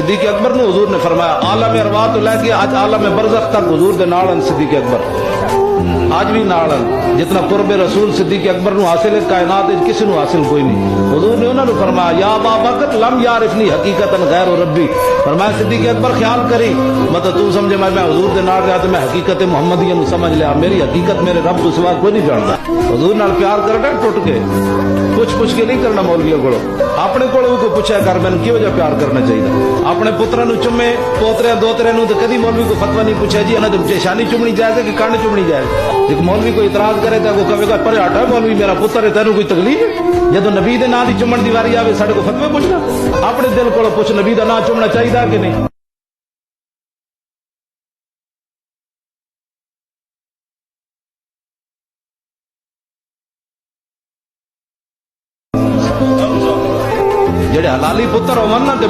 सिद्दीक अकबर ने हुजूर ने फरमाया आलम अरवाह तो लैके आज आलम बरज़ख तक हुजूर दे नाल सिद्दीक अकबर आज भी नाल जितना कुर्बे रसूल सिद्दीक अकबर नु हासिल है कायनात किसी नु हासिल कोई नहीं। हुजूर ने उन्होंने फरमाया या अबा बकर लम यारिफनी हकीकतन गैर रब्बी, फरमाया सिद्दीक अकबर ख्याल करी मतलब तू समझे मैं हुजूर दे नाल गया तो मैं हकीकत मुहम्मदिया नु समझ लिया, मेरी हकीकत मेरे रब तो सिवा कोई नहीं जानता। हुजूर नाल प्यार करना टुट के पुछ के नहीं करना मौलवियों को, अपने को पूछा कर मैंने कि वजह प्यार करना चाहिए। अपने पुत्रा नु चुमे पोतरे दोतरे नु तो कभी मौलवी को फतवा नहीं पूछा जी इन्हें तो शानी चुमनी जाए कि कण चुमनी जाए। एक मौलवी को इतराज करे तो कहेगा पर हटा मौलवी मेरा पुत्र है तेन कोई तकलीफ है, जो नबी दे नां दी चुमन दी वारी आवे साडे को फतवे पूछना, अपने दिल को पुछ नबी दा नां चुमना चाहिए कि नहीं। जेड़े हलाली पुत्र होवन ना ते